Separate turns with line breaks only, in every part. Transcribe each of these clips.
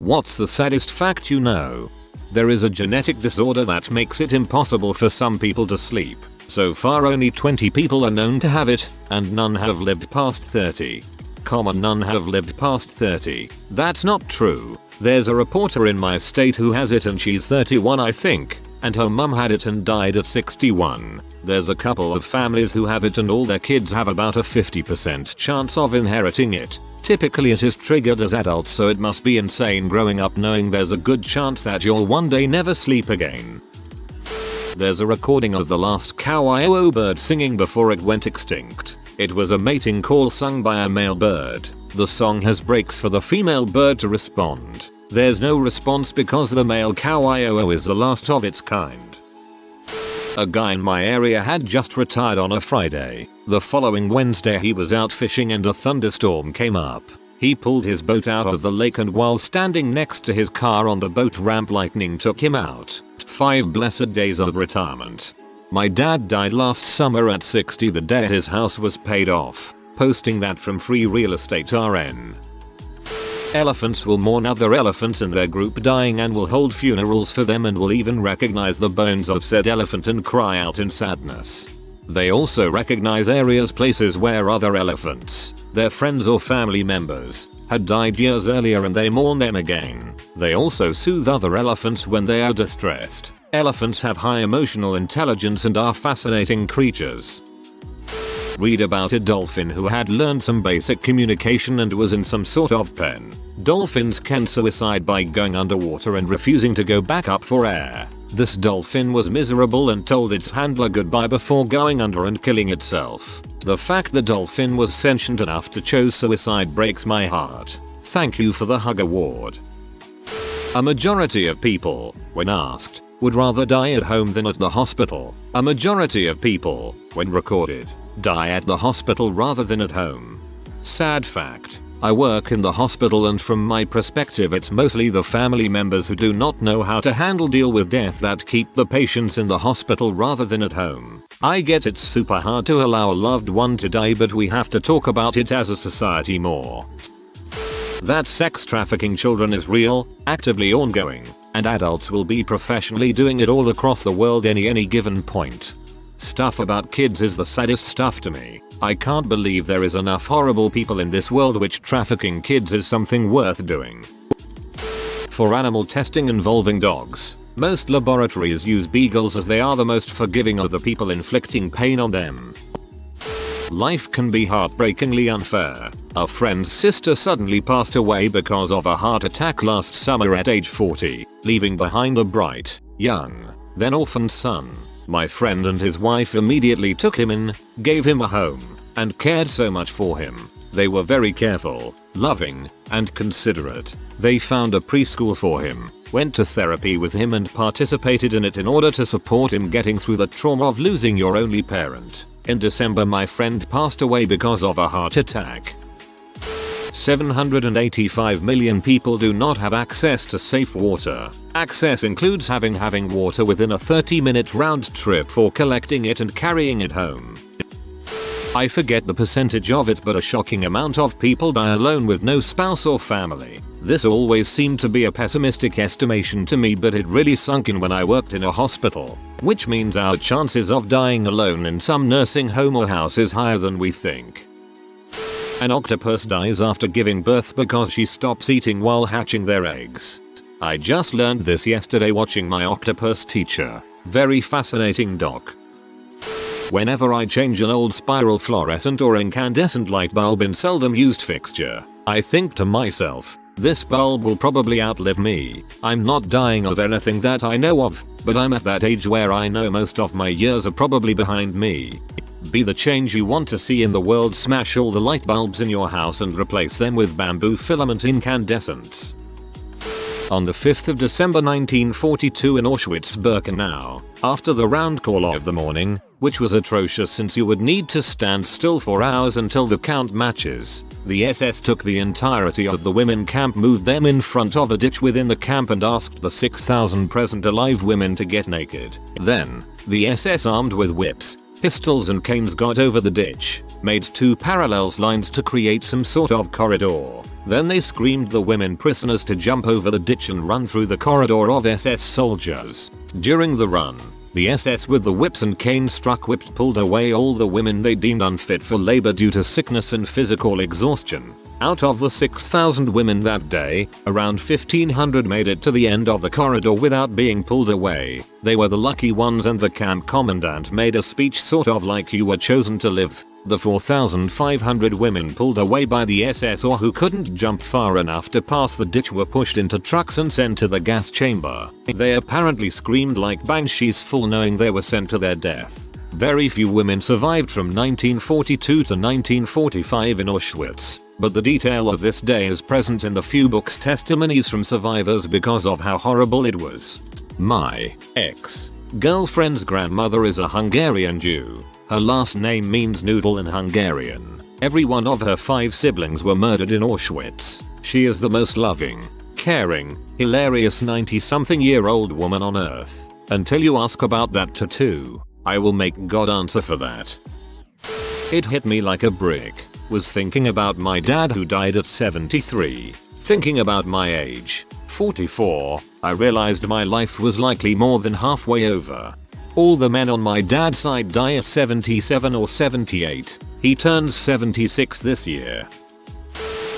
What's the saddest fact you know? There is a genetic disorder that makes it impossible for some people to sleep. So far only 20 people are known to have it, and none have lived past 30. None have lived past 30. That's not true. There's a reporter in my state who has it and she's 31 I think, and her mum had it and died at 61. There's a couple of families who have it and all their kids have about a 50% chance of inheriting it. Typically it is triggered as adults, so it must be insane growing up knowing there's a good chance that you'll one day never sleep again. There's a recording of the last cow bird singing before it went extinct. It was a mating call sung by a male bird. The song has breaks for the female bird to respond. There's no response because the male cow is the last of its kind. A guy in my area had just retired on a Friday. The following Wednesday he was out fishing and a thunderstorm came up. He pulled his boat out of the lake and while standing next to his car on the boat ramp lightning took him out. 5 blessed days of retirement. My dad died last summer at 60 the day his house was paid off. Posting that from Free Real Estate RN. Elephants will mourn other elephants in their group dying and will hold funerals for them and will even recognize the bones of said elephant and cry out in sadness. They also recognize areas, places where other elephants, their friends or family members, had died years earlier and they mourn them again. They also soothe other elephants when they are distressed. Elephants have high emotional intelligence and are fascinating creatures. Read about a dolphin who had learned some basic communication and was in some sort of pen. Dolphins can suicide by going underwater and refusing to go back up for air. This dolphin was miserable and told its handler goodbye before going under and killing itself. The fact the dolphin was sentient enough to choose suicide breaks my heart. Thank you for the Hug Award. A majority of people, when asked, would rather die at home than at the hospital. A majority of people, when recorded, die at the hospital rather than at home. Sad fact. I work in the hospital and from my perspective it's mostly the family members who do not know how to deal with death that keep the patients in the hospital rather than at home. I get it's super hard to allow a loved one to die, but we have to talk about it as a society more. That sex trafficking children is real, actively ongoing, and adults will be professionally doing it all across the world any given point. Stuff about kids is the saddest stuff to me. I can't believe there is enough horrible people in this world which trafficking kids is something worth doing. For animal testing involving dogs, most laboratories use beagles as they are the most forgiving of the people inflicting pain on them. Life can be heartbreakingly unfair. A friend's sister suddenly passed away because of a heart attack last summer at age 40, leaving behind a bright, young, then orphaned son. My friend and his wife immediately took him in, gave him a home, and cared so much for him. They were very careful, loving, and considerate. They found a preschool for him, went to therapy with him and participated in it in order to support him getting through the trauma of losing your only parent. In December my friend passed away because of a heart attack. 785 million people do not have access to safe water. Access includes having water within a 30-minute round trip for collecting it and carrying it home. I forget the percentage of it, but a shocking amount of people die alone with no spouse or family. This always seemed to be a pessimistic estimation to me, but it really sunk in when I worked in a hospital, which means our chances of dying alone in some nursing home or house is higher than we think. An octopus dies after giving birth because she stops eating while hatching their eggs. I just learned this yesterday watching my octopus teacher. Very fascinating doc. Whenever I change an old spiral fluorescent or incandescent light bulb in seldom used fixture, I think to myself, this bulb will probably outlive me. I'm not dying of anything that I know of, but I'm at that age where I know most of my years are probably behind me. Be the change you want to see in the world. Smash all the light bulbs in your house and replace them with bamboo filament incandescents. On the 5th of December 1942 in Auschwitz-Birkenau, after the round call of the morning, which was atrocious since you would need to stand still for hours until the count matches, the SS took the entirety of the women camp, moved them in front of a ditch within the camp and asked the 6,000 present alive women to get naked. Then, the SS armed with whips, pistols and canes got over the ditch, made 2 parallel lines to create some sort of corridor. Then they screamed the women prisoners to jump over the ditch and run through the corridor of SS soldiers. During the run, the SS with the whips and canes struck whips pulled away all the women they deemed unfit for labor due to sickness and physical exhaustion. Out of the 6,000 women that day, around 1,500 made it to the end of the corridor without being pulled away. They were the lucky ones, and the camp commandant made a speech sort of like you were chosen to live. The 4,500 women pulled away by the SS or who couldn't jump far enough to pass the ditch were pushed into trucks and sent to the gas chamber. They apparently screamed like banshees full knowing they were sent to their death. Very few women survived from 1942 to 1945 in Auschwitz, but the detail of this day is present in the few books' testimonies from survivors because of how horrible it was. My ex-girlfriend's grandmother is a Hungarian Jew. Her last name means noodle in Hungarian. Every one of her 5 siblings were murdered in Auschwitz. She is the most loving, caring, hilarious 90-something-year-old woman on earth. Until you ask about that tattoo, I will make God answer for that. It hit me like a brick. Was thinking about my dad who died at 73. Thinking about my age, 44, I realized my life was likely more than halfway over. All the men on my dad's side die at 77 or 78. He turns 76 this year.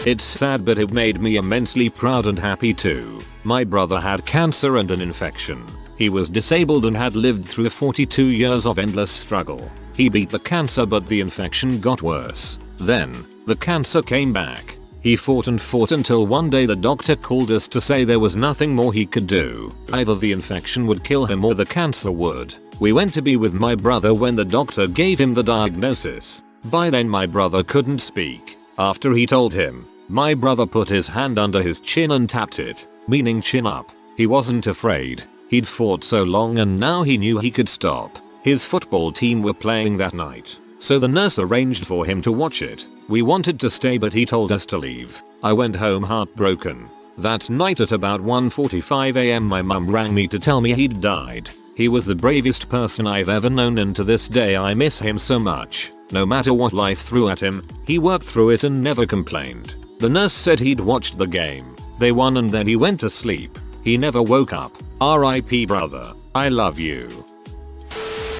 It's sad, but it made me immensely proud and happy too. My brother had cancer and an infection. He was disabled and had lived through 42 years of endless struggle. He beat the cancer, but the infection got worse. Then, the cancer came back. He fought and fought until one day the doctor called us to say there was nothing more he could do. Either the infection would kill him or the cancer would. We went to be with my brother when the doctor gave him the diagnosis. By then my brother couldn't speak. After he told him, my brother put his hand under his chin and tapped it, meaning chin up. He wasn't afraid. He'd fought so long and now he knew he could stop. His football team were playing that night, so the nurse arranged for him to watch it. We wanted to stay, but he told us to leave. I went home heartbroken. That night at about 1:45 am my mum rang me to tell me he'd died. He was the bravest person I've ever known, and to this day I miss him so much. No matter what life threw at him, he worked through it and never complained. The nurse said he'd watched the game. They won and then he went to sleep. He never woke up. R.I.P. brother. I love you.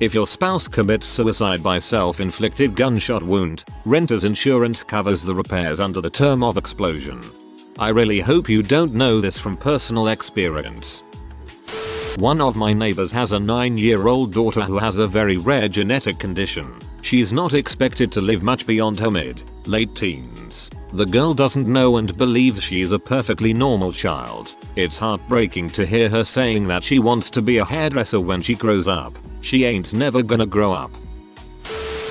If your spouse commits suicide by self-inflicted gunshot wound, renter's insurance covers the repairs under the term of explosion. I really hope you don't know this from personal experience. One of my neighbors has a 9-year-old daughter who has a very rare genetic condition. She's not expected to live much beyond her mid-late teens. The girl doesn't know and believes she's a perfectly normal child. It's heartbreaking to hear her saying that she wants to be a hairdresser when she grows up. She ain't never gonna grow up.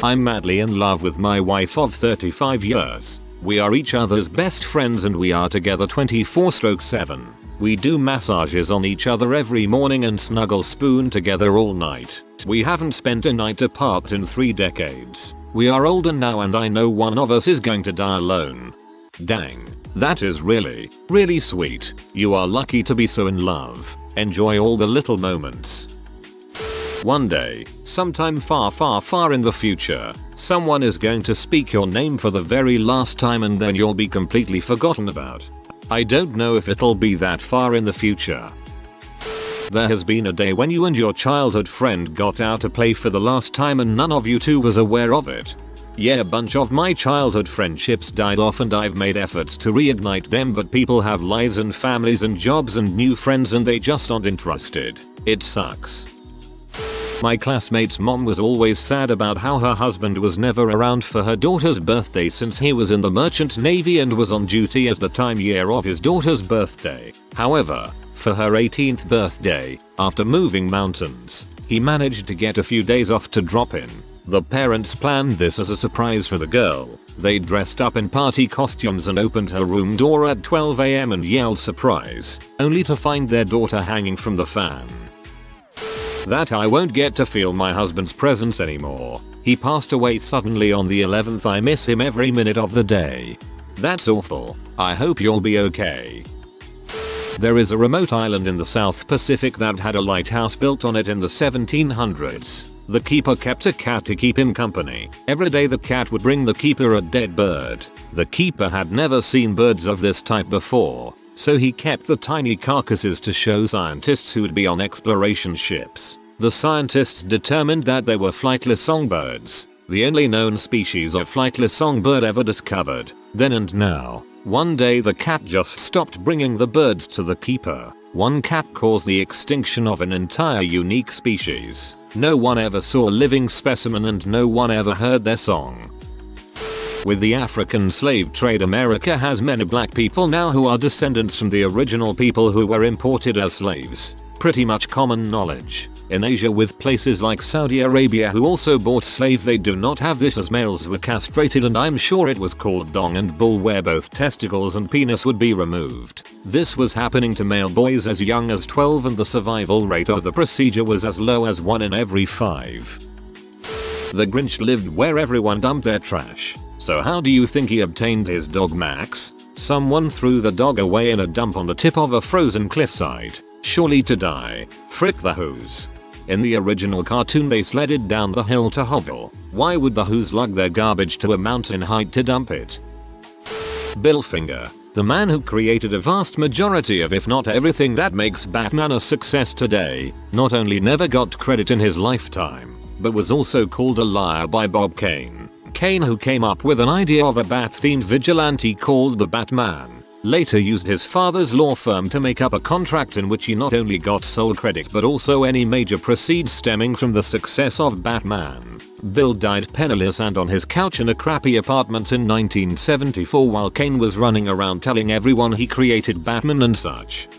I'm madly in love with my wife of 35 years. We are each other's best friends and we are together 24/7. We do massages on each other every morning and snuggle spoon together all night. We haven't spent a night apart in 3 decades. We are older now and I know one of us is going to die alone. Dang. That is really, really sweet. You are lucky to be so in love. Enjoy all the little moments. One day, sometime far in the future, someone is going to speak your name for the very last time and then you'll be completely forgotten about. I don't know if it'll be that far in the future. There has been a day when you and your childhood friend got out to play for the last time and none of you two was aware of it. Yeah, a bunch of my childhood friendships died off and I've made efforts to reignite them, but people have lives and families and jobs and new friends and they just aren't interested. It sucks. My classmate's mom was always sad about how her husband was never around for her daughter's birthday since he was in the Merchant Navy and was on duty at the time year of his daughter's birthday. However, for her 18th birthday, after moving mountains, he managed to get a few days off to drop in. The parents planned this as a surprise for the girl. They dressed up in party costumes and opened her room door at 12 am and yelled surprise, only to find their daughter hanging from the fan. That I won't get to feel my husband's presence anymore. He passed away suddenly on the 11th. I miss him every minute of the day. That's awful. I hope you'll be okay. There is a remote island in the South Pacific that had a lighthouse built on it in the 1700s. The keeper kept a cat to keep him company. Every day the cat would bring the keeper a dead bird. The keeper had never seen birds of this type before, so he kept the tiny carcasses to show scientists who'd be on exploration ships. The scientists determined that they were flightless songbirds, the only known species of flightless songbird ever discovered. Then and now, one day the cat just stopped bringing the birds to the keeper. One cat caused the extinction of an entire unique species. No one ever saw a living specimen and no one ever heard their song. With the African slave trade, America has many black people now who are descendants from the original people who were imported as slaves. Pretty much common knowledge. In Asia, with places like Saudi Arabia who also bought slaves, they do not have this, as males were castrated, and I'm sure it was called dong and bull, where both testicles and penis would be removed. This was happening to male boys as young as 12 and the survival rate of the procedure was as low as 1 in every 5. The Grinch lived where everyone dumped their trash. So how do you think he obtained his dog Max? Someone threw the dog away in a dump on the tip of a frozen cliffside, surely to die. Frick the Who's. In the original cartoon they sledded down the hill to hovel. Why would the Who's lug their garbage to a mountain height to dump it? Bill Finger, the man who created a vast majority of, if not everything that makes Batman a success today, not only never got credit in his lifetime, but was also called a liar by Bob Kane. Kane, who came up with an idea of a bat-themed vigilante called the Batman, later used his father's law firm to make up a contract in which he not only got sole credit but also any major proceeds stemming from the success of Batman. Bill died penniless and on his couch in a crappy apartment in 1974 while Kane was running around telling everyone he created Batman and such.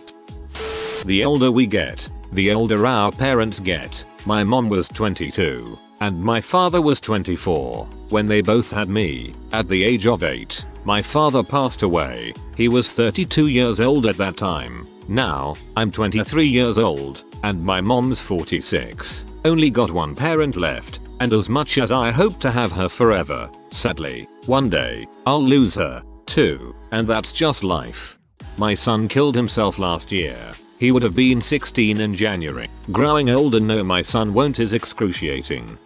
The older we get, the older our parents get. My mom was 22 and my father was 24 when they both had me. At the age of 8, my father passed away. He was 32 years old at that time. Now, I'm 23 years old, and my mom's 46. Only got one parent left, and as much as I hope to have her forever, sadly, one day, I'll lose her, too, and that's just life. My son killed himself last year. He would have been 16 in January. Growing older, no, my son won't, is excruciating.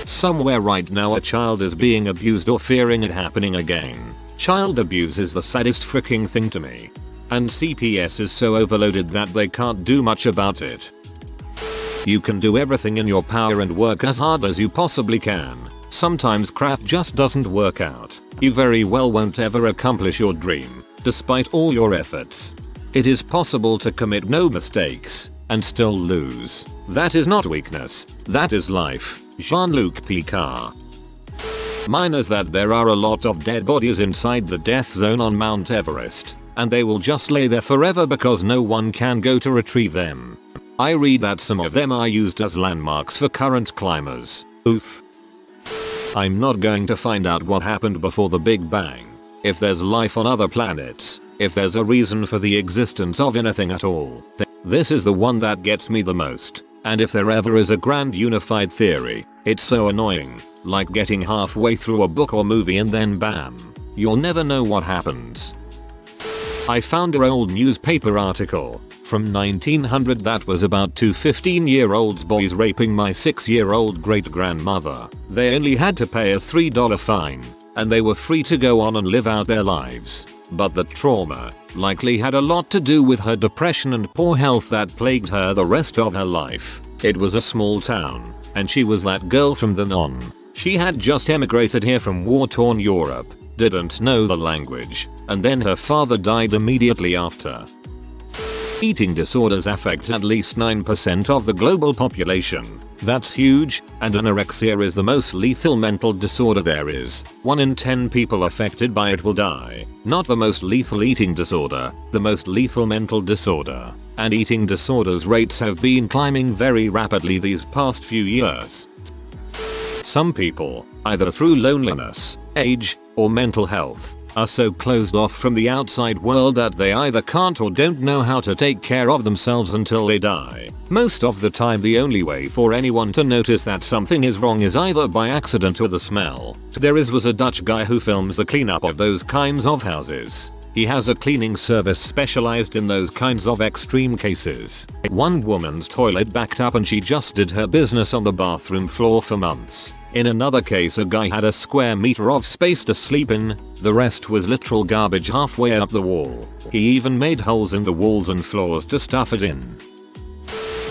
Somewhere right now a child is being abused or fearing it happening again. Child abuse is the saddest freaking thing to me. And CPS is so overloaded that they can't do much about it. You can do everything in your power and work as hard as you possibly can. Sometimes crap just doesn't work out. You very well won't ever accomplish your dream, despite all your efforts. It is possible to commit no mistakes and still lose. That is not weakness, that is life. Jean-Luc Picard. Mine is that there are a lot of dead bodies inside the death zone on Mount Everest, and they will just lay there forever because no one can go to retrieve them. I read that some of them are used as landmarks for current climbers. Oof. I'm not going to find out what happened before the Big Bang, if there's life on other planets, if there's a reason for the existence of anything at all. This is the one that gets me the most. And if there ever is a grand unified theory, it's so annoying, like getting halfway through a book or movie and then bam, you'll never know what happens. I found an old newspaper article from 1900 that was about two 15-year-old boys raping my 6-year-old great-grandmother. They only had to pay a $3 fine, and they were free to go on and live out their lives. But the trauma likely had a lot to do with her depression and poor health that plagued her the rest of her life. It was a small town, and she was that girl from then on. She had just emigrated here from war-torn Europe, didn't know the language, and then her father died immediately after. Eating disorders affect at least 9% of the global population. That's huge, and anorexia is the most lethal mental disorder there is. 1 in 10 people affected by it will die. Not the most lethal eating disorder, the most lethal mental disorder. And eating disorders rates have been climbing very rapidly these past few years. Some people, either through loneliness, age, or mental health, are so closed off from the outside world that they either can't or don't know how to take care of themselves until they die. Most of the time the only way for anyone to notice that something is wrong is either by accident or the smell. There was a Dutch guy who films the cleanup of those kinds of houses. He has a cleaning service specialized in those kinds of extreme cases. One woman's toilet backed up and she just did her business on the bathroom floor for months. In another case, a guy had a square meter of space to sleep in, the rest was literal garbage halfway up the wall. He even made holes in the walls and floors to stuff it in.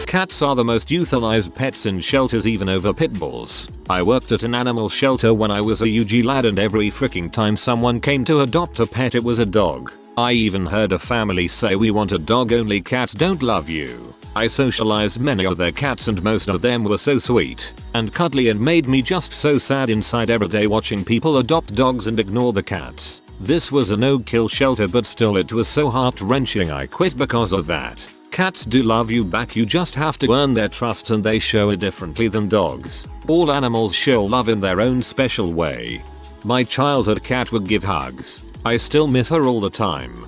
Cats are the most euthanized pets in shelters, even over pit bulls. I worked at an animal shelter when I was a UG lad, and every freaking time someone came to adopt a pet, it was a dog. I even heard a family say, "We want a dog, only cats don't love you." I socialized many of their cats and most of them were so sweet and cuddly and made me just so sad inside every day watching people adopt dogs and ignore the cats. This was a no-kill shelter, but still it was so heart-wrenching I quit because of that. Cats do love you back, you just have to earn their trust, and they show it differently than dogs. All animals show love in their own special way. My childhood cat would give hugs. I still miss her all the time.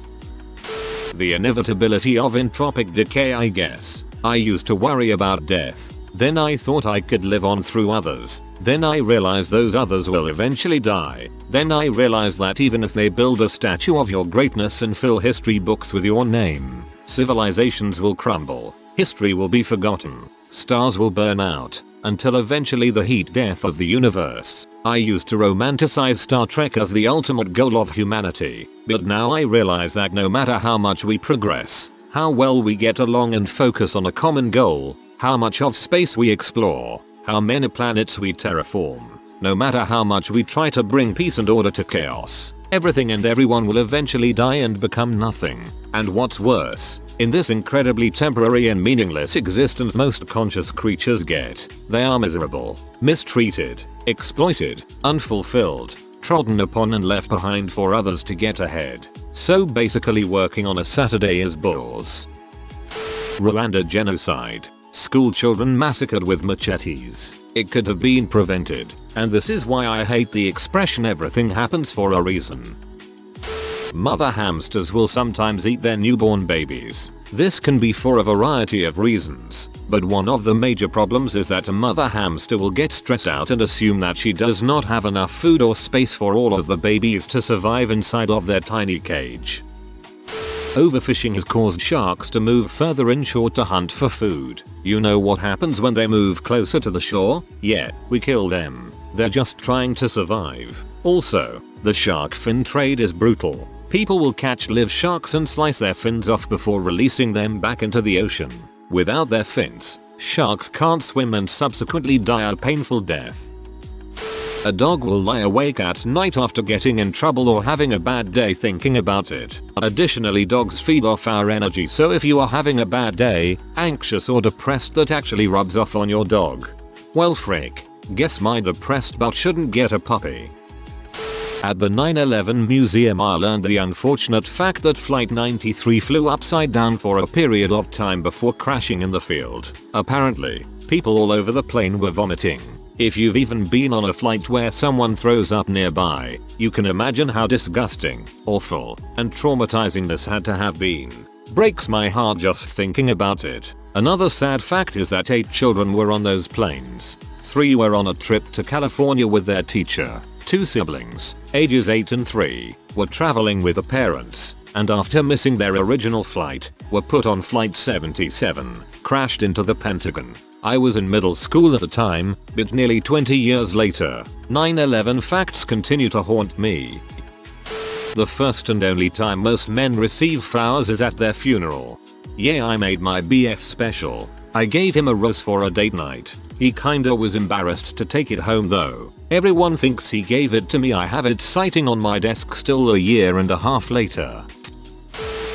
The inevitability of entropic decay, I guess. I used to worry about death. Then I thought I could live on through others. Then I realized those others will eventually die. Then I realized that even if they build a statue of your greatness and fill history books with your name, civilizations will crumble. History will be forgotten. Stars will burn out. Until eventually the heat death of the universe. I used to romanticize Star Trek as the ultimate goal of humanity. But now I realize that no matter how much we progress, how well we get along and focus on a common goal, how much of space we explore, how many planets we terraform, no matter how much we try to bring peace and order to chaos, everything and everyone will eventually die and become nothing. And what's worse, in this incredibly temporary and meaningless existence most conscious creatures get, they are miserable, mistreated, exploited, unfulfilled, trodden upon and left behind for others to get ahead. So basically working on a Saturday is bores. Rwanda genocide. School children massacred with machetes. It could have been prevented. And this is why I hate the expression "everything happens for a reason." Mother hamsters will sometimes eat their newborn babies. This can be for a variety of reasons, but one of the major problems is that a mother hamster will get stressed out and assume that she does not have enough food or space for all of the babies to survive inside of their tiny cage. Overfishing has caused sharks to move further inshore to hunt for food. You know what happens when they move closer to the shore? Yeah, we kill them. They're just trying to survive. Also, the shark fin trade is brutal. People will catch live sharks and slice their fins off before releasing them back into the ocean. Without their fins, sharks can't swim and subsequently die a painful death. A dog will lie awake at night after getting in trouble or having a bad day thinking about it. Additionally, dogs feed off our energy, so if you are having a bad day, anxious or depressed, that actually rubs off on your dog. Well frick, guess my depressed butt shouldn't get a puppy. At the 9/11 museum I learned the unfortunate fact that Flight 93 flew upside down for a period of time before crashing in the field. Apparently, people all over the plane were vomiting. If you've even been on a flight where someone throws up nearby, you can imagine how disgusting, awful, and traumatizing this had to have been. Breaks my heart just thinking about it. Another sad fact is that 8 children were on those planes. 3 were on a trip to California with their teacher. 2 siblings, ages 8 and 3, were traveling with the parents, and after missing their original flight, were put on Flight 77, crashed into the Pentagon. I was in middle school at the time, but nearly 20 years later, 9/11 facts continue to haunt me. The first and only time most men receive flowers is at their funeral. Yeah, I made my BF special. I gave him a rose for a date night. He kinda was embarrassed to take it home though. Everyone thinks he gave it to me. I have it sitting on my desk still a year and a half later.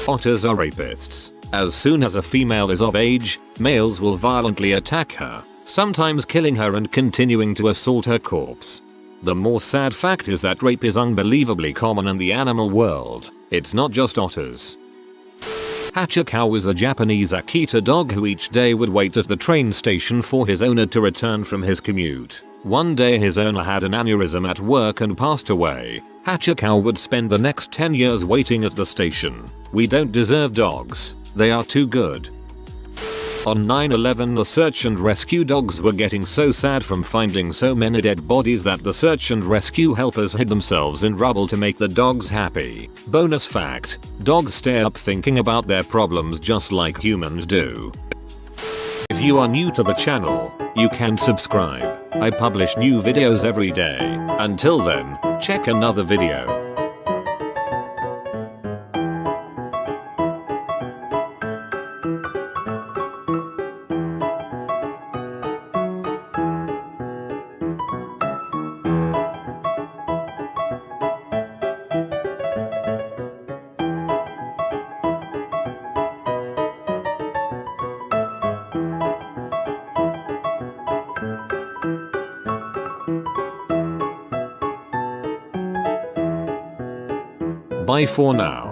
Otters are rapists. As soon as a female is of age, males will violently attack her, sometimes killing her and continuing to assault her corpse. The more sad fact is that rape is unbelievably common in the animal world. It's not just otters. Hachikow was a Japanese Akita dog who each day would wait at the train station for his owner to return from his commute. One day his owner had an aneurysm at work and passed away. Hachikow would spend the next 10 years waiting at the station. We don't deserve dogs. They are too good. On 9/11 the search and rescue dogs were getting so sad from finding so many dead bodies that the search and rescue helpers hid themselves in rubble to make the dogs happy. Bonus fact, dogs stay up thinking about their problems just like humans do. If you are new to the channel, you can subscribe. I publish new videos every day. Until then, check another video. Bye for now.